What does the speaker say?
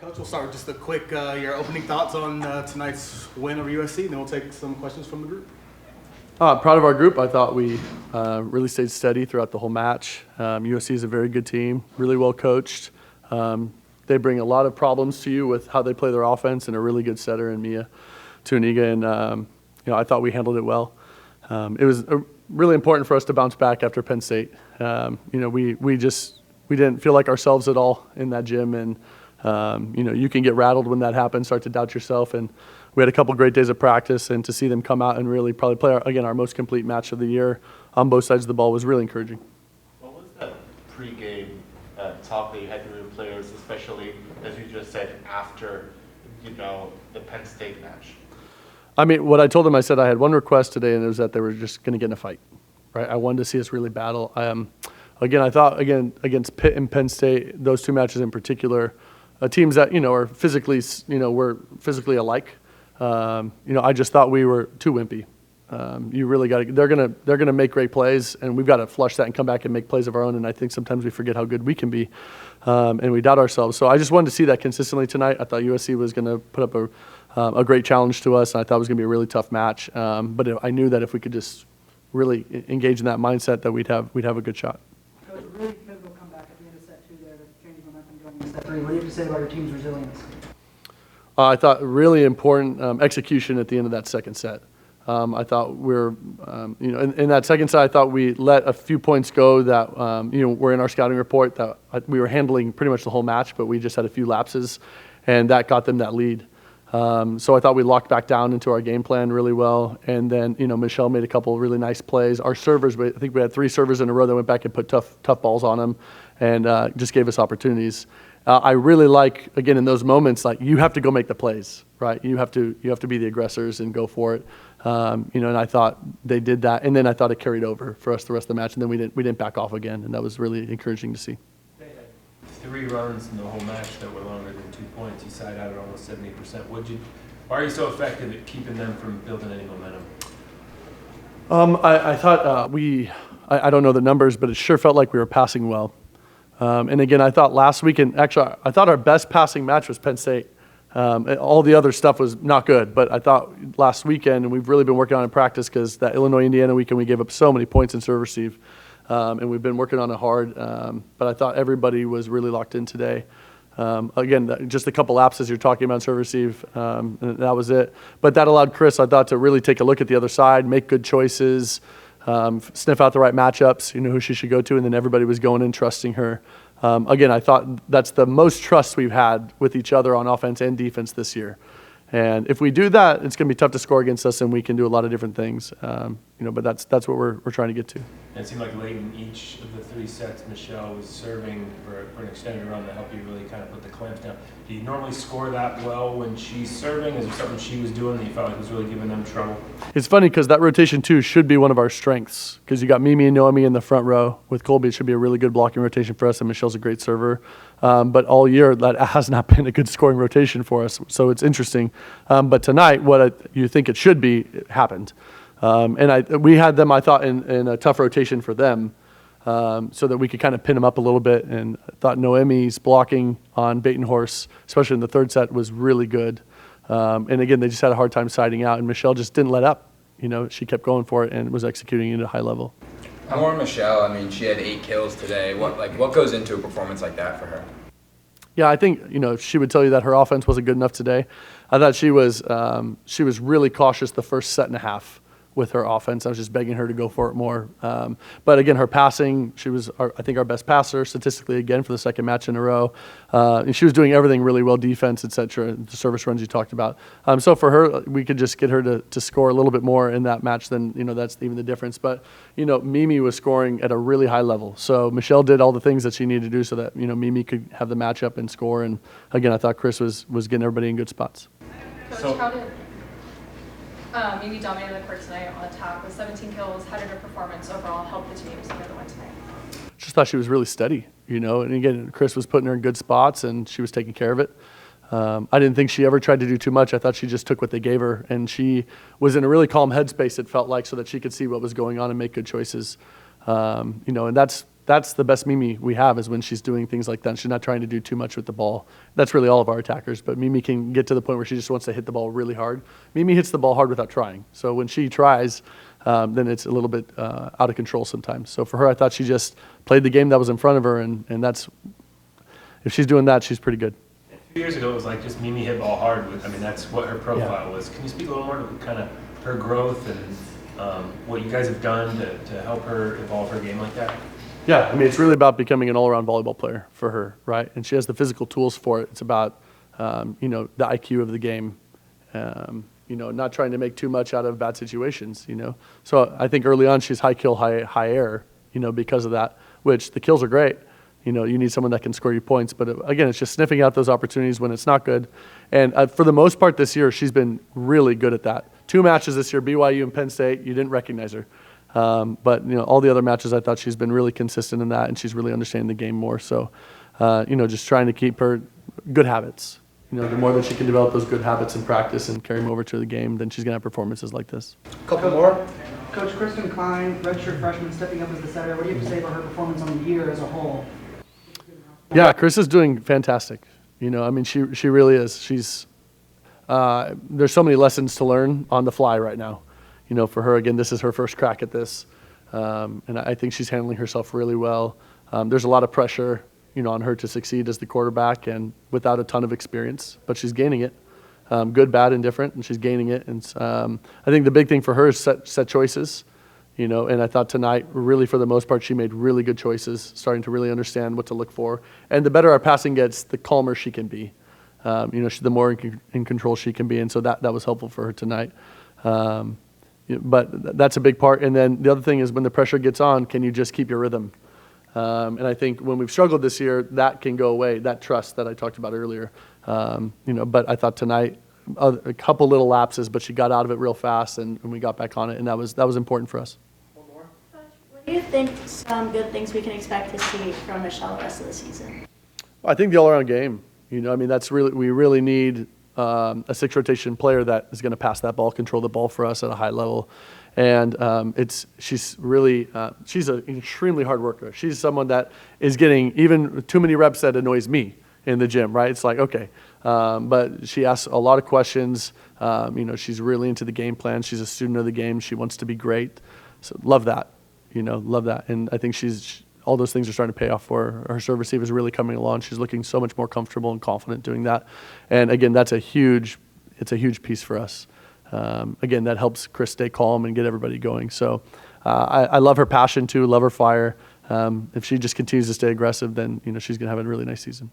Coach, we'll start with just a quick, your opening thoughts on tonight's win over USC, and then we'll take some questions from the group. Proud of our group. I thought we really stayed steady throughout the whole match. USC is a very good team, really well coached. They bring a lot of problems to you with how they play their offense, and a really good setter in Mia Tuniga, and I thought we handled it well. It was really important for us to bounce back after Penn State. We didn't feel like ourselves at all in that gym, and you can get rattled when that happens, start to doubt yourself, and we had a couple great days of practice, and to see them come out and really probably play our most complete match of the year on both sides of the ball was really encouraging. What was that pregame talk that you had with the players, especially as you just said after the Penn State match? I mean, what I told them, I said I had one request today, and it was that they were just going to get in a fight. Right? I wanted to see us really battle. I thought against Pitt and Penn State, those two matches in particular, teams that are physically we're physically alike. I just thought we were too wimpy. You really got to. They're gonna make great plays, and we've got to flush that and come back and make plays of our own. And I think sometimes we forget how good we can be, and we doubt ourselves. So I just wanted to see that consistently tonight. I thought USC was going to put up a great challenge to us, and I thought it was going to be a really tough match. But I knew that if we could just really engage in that mindset, that we'd have a good shot. Coach, a really pivotal comeback at the end of set two there to change momentum going into set three. What do you have to say about your team's resilience? I thought really important execution at the end of that second set. I thought in that second set, I thought we let a few points go that, were in our scouting report that we were handling pretty much the whole match, but we just had a few lapses, and that got them that lead. So I thought we locked back down into our game plan really well, and then Michelle made a couple of really nice plays. Our servers, I think we had 3 servers in a row that went back and put tough balls on them, and just gave us opportunities. I really like, again, in those moments, like, you have to go make the plays, right? You have to be the aggressors and go for it. And I thought they did that, and then I thought it carried over for us the rest of the match, and then we didn't back off again, and that was really encouraging to see. They had 3 runs in the whole match that were longer than 2 points. You side out at almost 70%. Why are you so effective at keeping them from building any momentum? I thought I don't know the numbers, but it sure felt like we were passing well. And again, I thought last weekend, actually, I thought our best passing match was Penn State. All the other stuff was not good, but I thought last weekend, and we've really been working on it in practice, because that Illinois-Indiana weekend we gave up so many points in serve receive, and we've been working on it hard. But I thought everybody was really locked in today. Again, just a couple lapses you're talking about serve receive, and that was it. But that allowed Chris, I thought, to really take a look at the other side, make good choices, sniff out the right matchups, who she should go to, and then everybody was going in trusting her. Again, I thought that's the most trust we've had with each other on offense and defense this year. And if we do that, it's going to be tough to score against us, and we can do a lot of different things. But that's what we're trying to get to. And it seemed like late in each of the 3 sets, Michelle was serving for an extended run to help you really kind of put the clamps down. Do you normally score that well when she's serving? Is there something she was doing that you felt like was really giving them trouble? It's funny because that rotation, too, should be one of our strengths, because you got Mimi and Noemi in the front row. With Colby, it should be a really good blocking rotation for us, and Michelle's a great server. But all year, that has not been a good scoring rotation for us, so it's interesting. But tonight, you think it should be, it happened. We had them, I thought, in a tough rotation for them, so that we could kind of pin them up a little bit. And I thought Noemi's blocking on Bait and Horse, especially in the third set, was really good. And again, they just had a hard time siding out, and Michelle just didn't let up. She kept going for it and was executing at a high level. More Michelle, I mean, she had 8 kills today. What goes into a performance like that for her? Yeah, I think she would tell you that her offense wasn't good enough today. I thought she was really cautious the first set and a half with her offense. I was just begging her to go for it more. But again, her passing, she was, I think, our best passer statistically again for the second match in a row. And she was doing everything really well, defense, et cetera, the service runs you talked about. So for her, we could just get her to score a little bit more in that match than, that's even the difference. But, Mimi was scoring at a really high level. So Michelle did all the things that she needed to do so that, Mimi could have the matchup and score. And again, I thought Chris was getting everybody in good spots. Coach, how did Mimi dominated the court tonight on attack with 17 kills? How did her performance overall help the team secure the win tonight? Just thought she was really steady, and again, Chris was putting her in good spots, and she was taking care of it. I didn't think she ever tried to do too much. I thought she just took what they gave her, and she was in a really calm headspace, it felt like, so that she could see what was going on and make good choices. And that's that's the best Mimi we have, is when she's doing things like that. She's not trying to do too much with the ball. That's really all of our attackers, but Mimi can get to the point where she just wants to hit the ball really hard. Mimi hits the ball hard without trying. So when she tries, then it's a little bit out of control sometimes. So for her, I thought she just played the game that was in front of her, and that's, if she's doing that, she's pretty good. A few years ago, it was like just Mimi hit ball hard. That's what her profile was. Can you speak a little more to kind of her growth and what you guys have done to help her evolve her game like that? Yeah, I mean, it's really about becoming an all-around volleyball player for her, right? And she has the physical tools for it. It's about, the IQ of the game, not trying to make too much out of bad situations, So I think early on she's high kill, high error, because of that, which the kills are great. You need someone that can score you points. But again, it's just sniffing out those opportunities when it's not good. And for the most part this year, she's been really good at that. 2 matches this year, BYU and Penn State, you didn't recognize her. But all the other matches, I thought she's been really consistent in that, and she's really understanding the game more. So, just trying to keep her good habits. The more that she can develop those good habits in practice and carry them over to the game, then she's going to have performances like this. Couple more. Coach Kristen Klein, redshirt freshman, stepping up as the setter. What do you have to say about her performance on the year as a whole? Yeah, Chris is doing fantastic. She really is. She's there's so many lessons to learn on the fly right now. For her, again, this is her first crack at this, and I think she's handling herself really well. There's a lot of pressure, on her to succeed as the quarterback, and without a ton of experience, but she's gaining it. Good, bad, and different, and she's gaining it. And I think the big thing for her is set choices. And I thought tonight, really for the most part, she made really good choices, starting to really understand what to look for. And the better our passing gets, the calmer she can be. The more in control she can be, and so that was helpful for her tonight. But that's a big part. And then the other thing is when the pressure gets on, can you just keep your rhythm? And I think when we've struggled this year, that can go away, that trust that I talked about earlier. But I thought tonight, a couple little lapses, but she got out of it real fast, and we got back on it, and that was important for us. What do you think some good things we can expect to see from Michelle the rest of the season? I think the all-around game. That's really, we really need a 6 rotation player that is going to pass that ball, control the ball for us at a high level. And she's an extremely hard worker. She's someone that is getting even too many reps that annoys me in the gym, right? It's like, okay. But she asks a lot of questions. She's really into the game plan. She's a student of the game. She wants to be great. So love that, love that. And I think all those things are starting to pay off for her. Her serve receive is really coming along. She's looking so much more comfortable and confident doing that. And again, it's a huge piece for us. Again, that helps Chris stay calm and get everybody going. So I love her passion too, love her fire. If she just continues to stay aggressive, then she's going to have a really nice season.